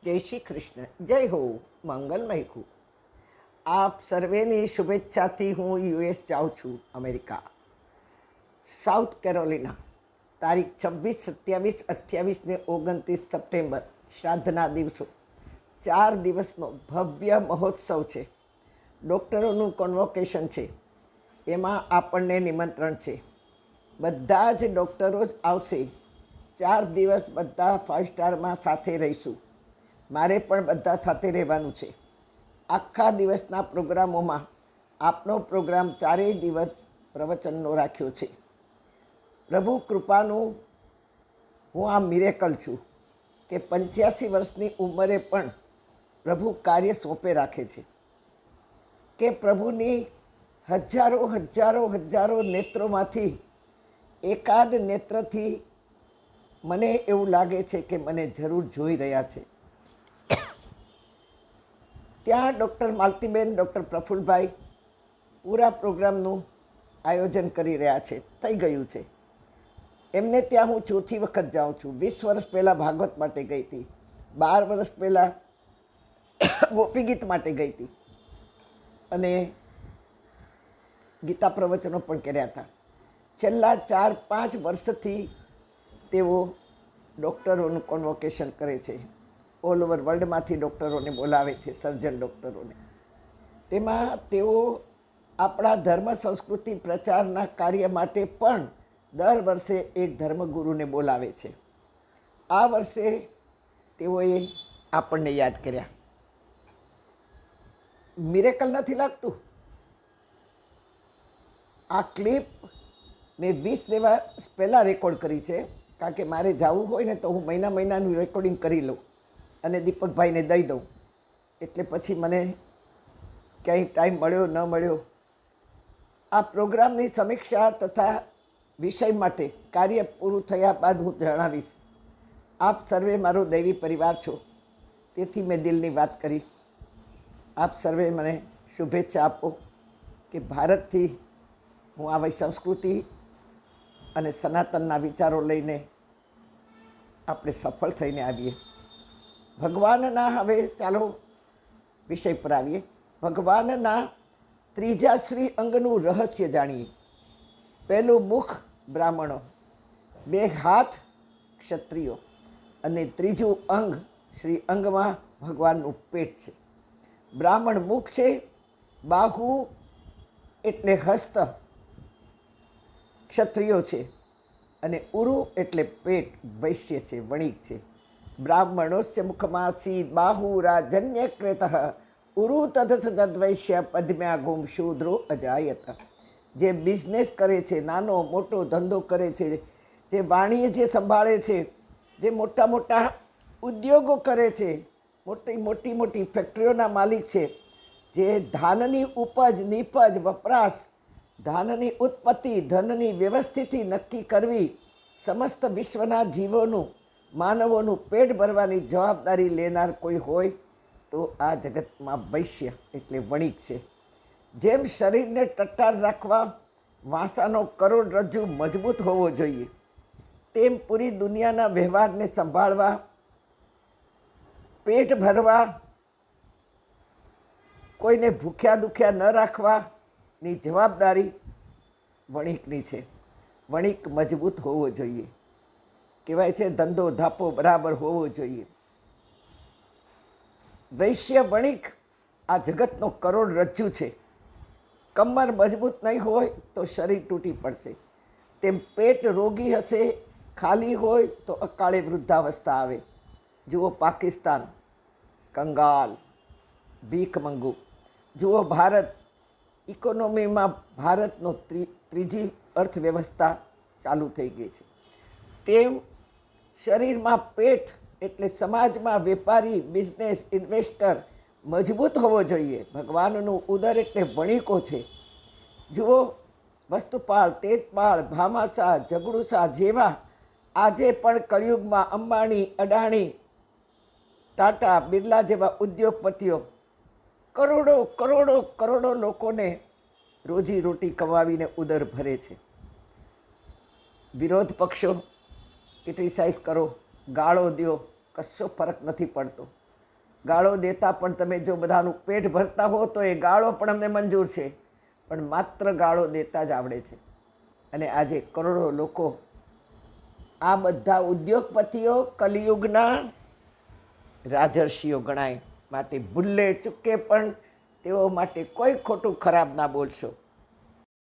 જય શ્રી કૃષ્ણ. જય હો, મંગલમય હો. આપ સર્વેની શુભેચ્છાથી હું યુએસ જાઉં છું, અમેરિકા, સાઉથ કેરોલિના. તારીખ 26, 27, 28 ને 29 સપ્ટેમ્બર, શ્રાદ્ધના દિવસો. 4 દિવસનો ભવ્ય મહોત્સવ છે. ડૉક્ટરોનું કોન્વોકેશન છે. એમાં આપણને નિમંત્રણ છે. બધા જ ડૉક્ટરો જ આવશે. 4 દિવસ બધા 5 સ્ટારમાં સાથે રહીશું. મારે પણ બધા સાથે રહેવાનું છે. આખા દિવસના પ્રોગ્રામોમાં આપનો પ્રોગ્રામ 4 દિવસ પ્રવચનનો રાખ્યો છે. પ્રભુ કૃપાનું હું આ મિરેકલ છું કે 85 વર્ષની ઉંમરે પણ પ્રભુ કાર્ય સોંપે રાખે છે. કે પ્રભુની હજારો હજારો હજારો નેત્રોમાંથી એકાદ નેત્રથી મને એવું લાગે છે કે મને જરૂર જોઈ રહ્યા છે. ત્યાં ડૉક્ટર માલતીબેન, ડૉક્ટર પ્રફુલભાઈ પૂરા પ્રોગ્રામનું આયોજન કરી રહ્યા છે. થઈ ગયું છે. એમને ત્યાં હું ચોથી વખત જાઉં છું. 20 વર્ષ પહેલાં ભાગવત માટે ગઈ હતી, 12 વર્ષ પહેલાં ગોપીગીત માટે ગઈ હતી અને ગીતા પ્રવચનો પણ કર્યા હતા. છેલ્લા 4-5 વર્ષથી તેઓ ડૉક્ટરોનું કોન્વોકેશન કરે છે. ઓલ ઓવર વર્લ્ડમાંથી ડૉક્ટરોને બોલાવે છે, સર્જન ડૉક્ટરોને. તેમાં તેઓ આપણા ધર્મ સંસ્કૃતિ પ્રચારના કાર્ય માટે પણ દર વર્ષે એક ધર્મગુરુને બોલાવે છે. આ વર્ષે તેઓએ આપણને યાદ કર્યા. મિરેકલ નથી લાગતું? આ ક્લિપ મેં 20 દિવસ પહેલાં રેકોર્ડ કરી છે, કારણ કે મારે જવું હોય ને તો હું મહિનાનું રેકોર્ડિંગ કરી લઉં અને દીપકભાઈને દઈ દઉં. એટલે પછી મને ક્યાંય ટાઈમ મળ્યો ન મળ્યો. આ પ્રોગ્રામની સમીક્ષા તથા વિષય માટે કાર્ય પૂરું થયા બાદ હું જણાવીશ. આપ સર્વે મારો દૈવી પરિવાર છો, તેથી મેં દિલની વાત કરી. આપ સર્વે મને શુભેચ્છા આપો કે ભારતથી હું આવી સંસ્કૃતિ અને સનાતનના વિચારો લઈને આપણે સફળ થઈને આવીએ. ભગવાનના, હવે ચાલો વિષય પર આવીએ. ભગવાનના ત્રીજા શ્રી અંગનું રહસ્ય જાણીએ. પહેલું મુખ બ્રાહ્મણો, 2 હાથ ક્ષત્રિયો અને ત્રીજું અંગ શ્રી અંગમાં ભગવાનનું પેટ છે. બ્રાહ્મણ મુખ છે, બાહુ એટલે હસ્ત ક્ષત્રિયો છે અને ઉરુ એટલે પેટ વૈશ્ય છે, વણિક છે. બ્રાહ્મણોસ્ય મુખમાસી બાહુરાજન્ય ક્રેત ઉરુ તદસદવૈશ્ય પદ્મ્યા ગુમ શૂદ્રો અજાયત. જે બિઝનેસ કરે છે, નાનો મોટો ધંધો કરે છે, જે વાણિજ્ય સંભાળે છે, જે મોટા મોટા ઉદ્યોગો કરે છે, મોટી મોટી ફેક્ટરીઓના માલિક છે, જે ધાનની ઉપજ, નિપજ, વપરાશ, ધાનની ઉત્પત્તિ, ધનની વ્યવસ્થિતિ નક્કી કરવી, સમસ્ત વિશ્વના જીવોનું, માનવોનું પેટ ભરવાની જવાબદારી લેનાર કોઈ હોય તો આ જગતમાં વૈશ્ય એટલે વણિક છે. જેમ શરીરને ટટ્ટાર રાખવા વાંસાનો કરોડરજ્જુ મજબૂત હોવો જોઈએ, તેમ પૂરી દુનિયાના વ્યવહારને સંભાળવા, પેટ ભરવા, કોઈને ભૂખ્યા દુખ્યા ન રાખવાની જવાબદારી વણિકની છે. વણિક મજબૂત હોવો જોઈએ. કહેવાય છે ધંધો ધાપો બરાબર હોવો જોઈએ. વૈશ્ય વણિક આ જગતનો કરોડરજ્જુ છે. કમર મજબૂત નહીં હોય તો શરીર તૂટી પડશે. તેમ પેટ રોગી હશે, ખાલી હોય તો અકાળે વૃદ્ધાવસ્થા આવે. જુઓ પાકિસ્તાન, કંગાલ, ભીખ મંગુ. જુઓ ભારત, ઇકોનોમીમાં ભારતનો ત્રીજી અર્થવ્યવસ્થા ચાલુ થઈ ગઈ છે. તેમ શરીરમાં પેટ એટલે સમાજમાં વેપારી, બિઝનેસ, ઇન્વેસ્ટર મજબૂત હોવો જોઈએ. ભગવાનનું ઉદર એટલે વણિકો છે. જુઓ વસ્તુપાળ, તેજપાળ, ભામાશા, ઝઘડુશા જેવા આજે પણ કળિયુગમાં અંબાણી, અડાણી, ટાટા, બિરલા જેવા ઉદ્યોગપતિઓ કરોડો કરોડો કરોડો લોકોને રોજી રોટી કમાવીને ઉદર ભરે છે. વિરોધ પક્ષો ક્રિટિસાઇઝ કરો, ગાળો દો, કશો ફરક નથી પડતો. ગાળો દેતા પણ તમે જો બધાનું પેટ ભરતા હો તો એ ગાળો પણ અમને મંજૂર છે, પણ માત્ર ગાળો દેતા જ આવડે છે. અને આજે કરોડો લોકો, આ બધા ઉદ્યોગપતિઓ કલિયુગના રાજર્ષિઓ ગણાય, માટે ભૂલે ચૂકે પણ તેઓ માટે કોઈ ખોટું ખરાબ ના બોલશો.